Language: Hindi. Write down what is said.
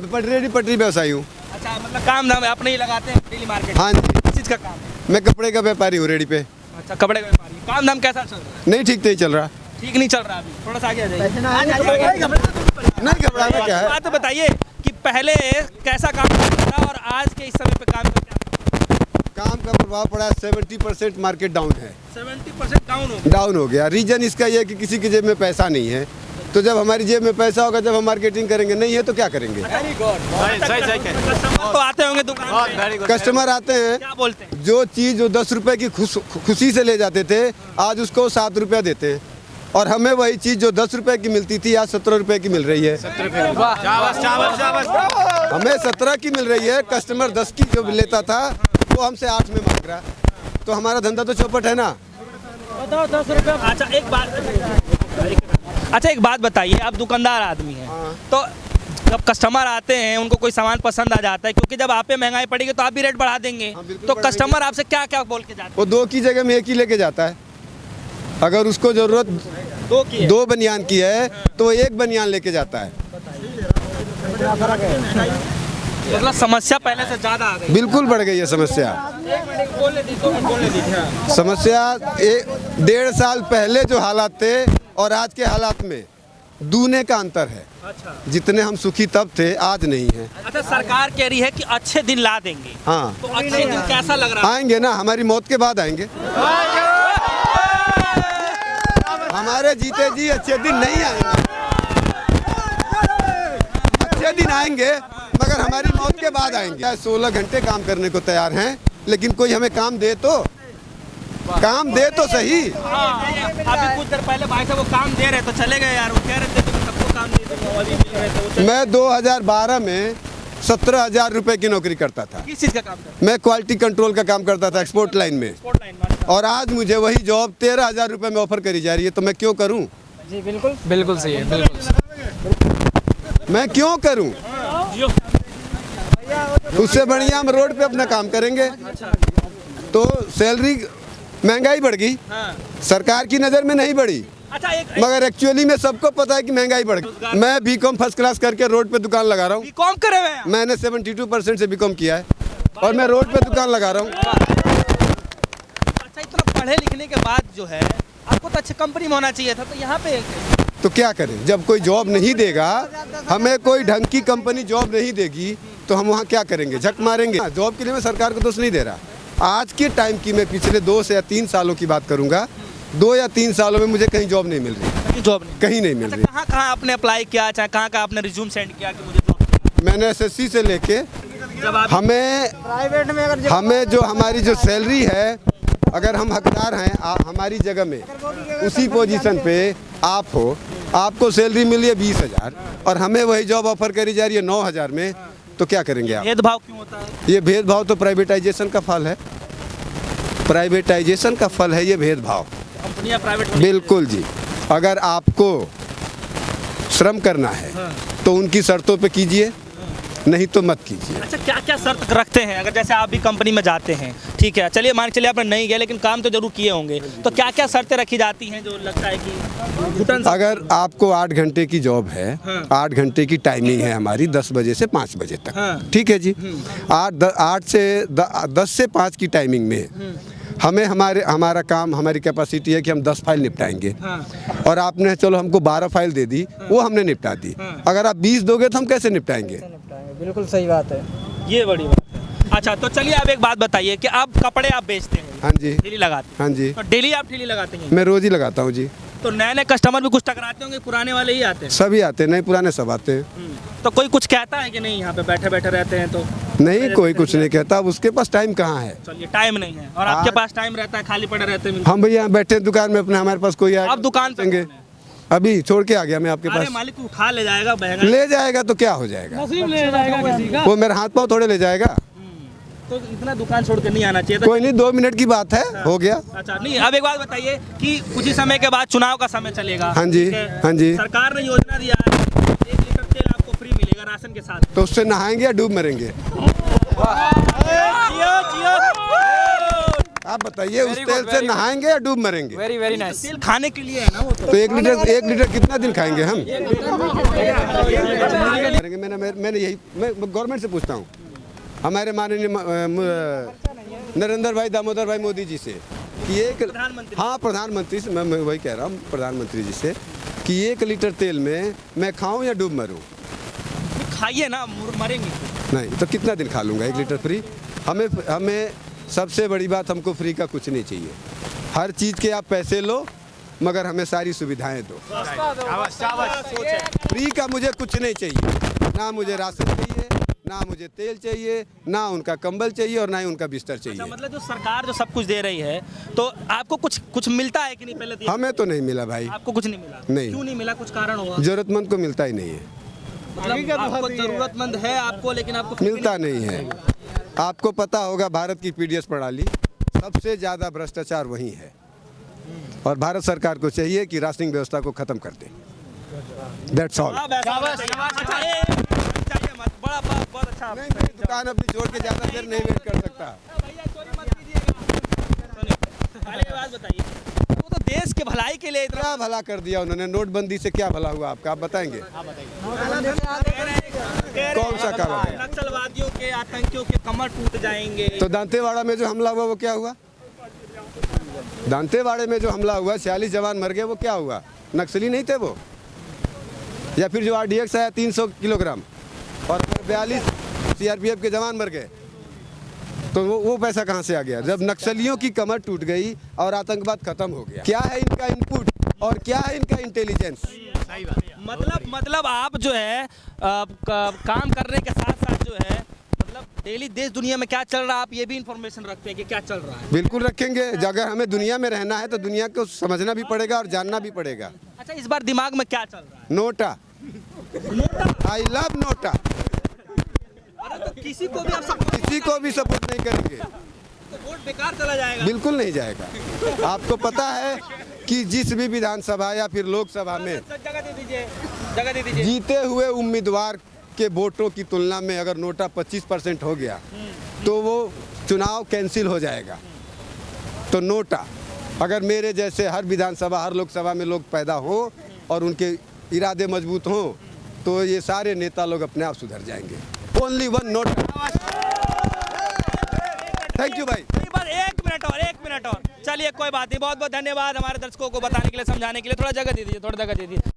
पटरी व्यवसायी हूँ। अच्छा, मतलब काम धाम अपने ही लगाते हैं डेली मार्केट? हाँ जी। किस चीज़ का काम है? मैं कपड़े का व्यापारी हूँ रेडी पे। अच्छा, कपड़े का व्यापारी। काम धाम कैसा चल रहा है? नहीं ठीक नहीं चल रहा। ठीक नहीं चल रहा अभी, थोड़ा सा आगे आ जाइए। नहीं घबराना क्या है। बात तो बताइए कि पहले कैसा काम करता था और आज के इस समय पे काम का क्या काम का प्रभाव पड़ा है। 70% मार्केट डाउन है। 70% डाउन हो गया। रीजन इसका ये है कि किसी की जेब में पैसा नहीं है। तो जब हमारी जेब में पैसा होगा, जब हम मार्केटिंग करेंगे, नहीं है तो क्या करेंगे। तो आते होंगे दुकान पे? कस्टमर आते हैं, क्या बोलते हैं? जो चीज़ जो 10 रुपए की खुशी से ले जाते थे, आज उसको 7 रुपया देते हैं। और हमें वही चीज़ जो 10 रुपए की मिलती थी, आज 17 रुपए की मिल रही है। हमें 17 की मिल रही है। कस्टमर 10 की जो लेता था वो हमसे 8 में मांग रहा। तो हमारा धंधा तो चौपट है ना। बताओ 10 रुपये। अच्छा एक बात बताइए, आप दुकानदार आदमी हैं। हाँ। तो जब कस्टमर आते हैं, उनको कोई सामान पसंद आ जाता है, क्योंकि जब आप पे महंगाई पड़ेगी तो आप भी रेट बढ़ा देंगे। हाँ, बिल्कुल तो बढ़ाएंगे। कस्टमर आपसे क्या क्या बोल के जाते वो 2 की जगह में 1 ही लेके जाता है। अगर उसको जरूरत हैं? 2 बनियान की है तो वो 1 बनियान लेके जाता है। मतलब समस्या पहले से ज्यादा आ गई। बिल्कुल बढ़ गई है समस्या। बोलने दीजिए। समस्या 1.5 साल पहले जो हालात थे और आज के हालात में दूने का अंतर है। अच्छा। जितने हम सुखी तब थे, आज नहीं है। अच्छा, सरकार कह रही है कि अच्छे दिन ला देंगे। हाँ, तो अच्छे दिन कैसा लग रहा है? आएंगे ना, हमारी मौत के बाद आएंगे। हमारे जीते जी अच्छे दिन नहीं आएंगे। अच्छे दिन आएंगे मगर हमारी मौत के बाद आएंगे। 16 घंटे काम करने को तैयार हैं, लेकिन कोई हमें काम दे तो सही। अभी कुछ देर पहले भाई साहब वो काम दे रहे तो चले गए यार। वो कह रहे थे कि सबको काम दे देंगे, अभी मिल रहे थे वो। मैं 2012 में 17,000 रुपए की नौकरी करता था। किस चीज़ का काम करते? मैं क्वालिटी कंट्रोल का काम करता था एक्सपोर्ट लाइन में। स्पोर्ट लाइन में। और आज मुझे वही जॉब 13,000 रुपए में ऑफर करी जा रही है। तो मैं क्यों करूं? जी बिल्कुल सही है, बिल्कुल। मैं क्यों करूं? उससे बढ़िया हम रोड पे अपना काम करेंगे। तो सैलरी, महंगाई बढ़ गई। हाँ। सरकार की नज़र में नहीं बढ़ी, अच्छा मगर एक्चुअली में सबको पता है कि महंगाई बढ़ गई। मैं बीकॉम फर्स्ट क्लास करके रोड पे दुकान लगा रहा हूँ। बीकॉम करे हुए हैं? मैंने 72% से बीकॉम किया है और मैं रोड पे दुकान लगा रहा हूँ। अच्छा, इतना पढ़े लिखने के बाद जो है आपको तो अच्छी कंपनी में होना चाहिए था, तो यहाँ पे तो क्या करें? जब कोई जॉब नहीं देगा, हमें कोई ढंग की कंपनी जॉब नहीं देगी, तो हम वहाँ क्या करेंगे? झक मारेंगे। जॉब के लिए मैं सरकार को दोष नहीं दे रहा। आज के टाइम की मैं पिछले 2 से या 3 सालों की बात करूँगा। 2 या 3 सालों में मुझे कहीं जॉब नहीं मिल रही। जॉब नहीं, कहीं नहीं मिल रही। कहाँ कहाँ आपने अप्लाई किया, चाहे कहाँ कहाँ आपने रिज्यूम सेंड किया कि मुझे जॉब? मैंने SSC से लेके जब आप हमें जो हमारी जो सैलरी है, अगर हम हकदार हैं हमारी जगह में, उसी पोजीशन पे आप हो, आपको सैलरी मिली है 20,000 और हमें वही जॉब ऑफर करी जा रही है 9,000 में, तो क्या करेंगे आप? भेदभाव क्यों होता है? ये भेदभाव तो प्राइवेटाइजेशन का फल है। प्राइवेटाइजेशन का फल है ये भेदभाव। कंपनियां प्राइवेट। बिल्कुल जी। अगर आपको श्रम करना है तो उनकी शर्तों पे कीजिए, नहीं तो मत कीजिए। अच्छा, क्या क्या शर्त रखते हैं? अगर जैसे आप भी कंपनी में जाते हैं, ठीक है, चलिए मान के चलिए आपने नहीं गया लेकिन काम तो जरूर किए होंगे, तो क्या क्या शर्तें रखी जाती हैं जो लगता है कि घुटन से? अगर आपको 8 घंटे की जॉब है, 8 घंटे की टाइमिंग है हमारी, 10 बजे से 5 बजे तक। हाँ। ठीक है जी। 10 से 5 की टाइमिंग में हमें हमारा काम, हमारी कैपेसिटी है कि हम 10 फाइल निपटाएंगे। हाँ। और आपने चलो हमको 12 फाइल दे दी, वो हमने निपटा दी। अगर आप 20 दोगे तो हम कैसे निपटाएंगे? बिल्कुल सही बात है। ये बड़ी बात है। अच्छा, तो चलिए आप एक बात बताइए कि आप कपड़े आप बेचते हैं? हाँ जी। ठेली लगाते हैं? हाँ जी। तो डेली आप ठेली लगाते हैं? मैं रोज ही लगाता हूँ जी। तो नए नए कस्टमर भी कुछ टकराते होंगे, पुराने वाले ही आते हैं? सभी आते हैं, नहीं पुराने सब आते हैं। तो कोई कुछ कहता है कि नहीं यहाँ पे बैठे बैठे रहते हैं? तो नहीं, कोई कुछ नहीं कहता। अब उसके पास टाइम कहाँ है? चलिए, टाइम नहीं है और आपके पास टाइम रहता है, खाली पड़े रहते हैं। हम भैया बैठे हैं दुकान में अपने, हमारे पास कोई आएगा? आप दुकान पे देंगे? अभी छोड़ के आ गया मैं आपके अरे पास। मालिक उठा ले जाएगा, बहेगा। ले जाएगा तो क्या हो जाएगा? नसीब ले जाएगा किसी का। वो मेरा हाथ पाँव थोड़े ले जाएगा। तो इतना दुकान छोड़ के नहीं आना चाहिए था। कोई नहीं, 2 मिनट की बात है, हो गया। अच्छा, नहीं, अब एक बात बताइए कि कुछ ही समय के बाद चुनाव का समय चलेगा। हाँ जी, ठीक है? हाँ जी। सरकार ने योजना दिया है 1 लीटर तेल आपको फ्री मिलेगा राशन के साथ। तो उससे नहाएंगे या डूब मरेंगे? आप बताइए उस तेल से नहाएंगे या डूब मरेंगे? Very very nice. तेल खाने के लिए है ना वो तो। तो 1 लीटर कितना दिन खाएंगे हम? करेंगे मैंने यही मैं गवर्नमेंट से पूछता हूँ, हमारे माननीय नरेंद्र भाई दामोदर भाई मोदी जी से कि प्रधानमंत्री। हाँ प्रधानमंत्री से मैं वही कह रहा हूँ प्रधानमंत्री जी से कि 1 लीटर तेल में मैं खाऊं या डूब मरूं? खाइए ना, मरेंगे। नहीं तो कितना दिन खा लूँगा 1 लीटर फ्री? हमें सबसे बड़ी बात, हमको फ्री का कुछ नहीं चाहिए। हर चीज़ के आप पैसे लो मगर हमें सारी सुविधाएं दो। फ्री का मुझे कुछ नहीं चाहिए, ना मुझे राशन चाहिए, ना मुझे तेल चाहिए, ना उनका कंबल चाहिए और ना ही उनका बिस्तर चाहिए। मतलब जो सरकार जो सब कुछ दे रही है तो आपको कुछ मिलता है कि नहीं? पहले तो हमें तो नहीं मिला भाई, आपको कुछ नहीं मिला? नहीं। क्यों नहीं मिला? कुछ कारण होगा? जरूरतमंद को मिलता ही नहीं है। मतलब आपको जरूरतमंद है आपको, लेकिन आपको मिलता नहीं है। आपको पता होगा भारत की पीडीएस प्रणाली सबसे ज़्यादा भ्रष्टाचार वहीं है और भारत सरकार को चाहिए कि राशनिंग व्यवस्था को खत्म कर दे। That's all. बहुत अच्छा। नहीं, मेरी दुकान अपनी छोड़ के ज़्यादा देर नहीं वेट कर सकता। पहले बात बताइए, वो तो देश के भलाई के लिए इतना क्या भला कर दिया उन्होंने? नोटबंदी से क्या भला हुआ आपका? आप बताएंगे कौन सा काम है? नक्सलवादियों के, आतंकियों के कमर टूट जाएंगे। तो दांतेवाड़ा में जो हमला हुआ वो क्या हुआ? दांतेवाड़े में जो हमला हुआ 46 जवान मर गए, वो क्या हुआ? नक्सली नहीं थे वो? या फिर जो RDX आया 300 किलोग्राम और 42 CRPF के जवान मर गए, तो वो पैसा कहाँ से आ गया? जब नक्सलियों की कमर टूट गई और आतंकवाद खत्म हो गया। क्या है इनका इनपुट और क्या है इनका इंटेलिजेंस? मतलब आप जो है काम करने के साथ साथ जो है मतलब डेली देश दुनिया में क्या चल रहा है आप ये भी इंफॉर्मेशन रखते हैं कि क्या चल रहा है? बिल्कुल रखेंगे। अगर हमें दुनिया में रहना है तो दुनिया को समझना भी पड़ेगा और जानना भी पड़ेगा। अच्छा, इस बार दिमाग में क्या चल रहा है? NOTA, I love NOTA. अरे तो किसी को भी आप किसी को भी सपोर्ट नहीं करेंगे तो वोट बेकार चला जाएगा। बिल्कुल नहीं जाएगा। आपको पता है कि जिस भी विधानसभा या फिर लोकसभा में जगह दे दीजिए, जगह दे दीजिए। जीते हुए उम्मीदवार के वोटों की तुलना में अगर नोटा 25% हो गया तो वो चुनाव कैंसिल हो जाएगा। तो नोटा, अगर मेरे जैसे हर विधानसभा हर लोकसभा में लोग पैदा हो और उनके इरादे मजबूत हों तो ये सारे नेता लोग अपने आप सुधर जाएंगे। Only one NOTA. Thank you भाई। एक मिनट और चलिए, कोई बात नहीं। बहुत बहुत धन्यवाद हमारे दर्शकों को बताने के लिए, समझाने के लिए। थोड़ा जगह दे दीजिए, थोड़ा जगह दे दीजिए।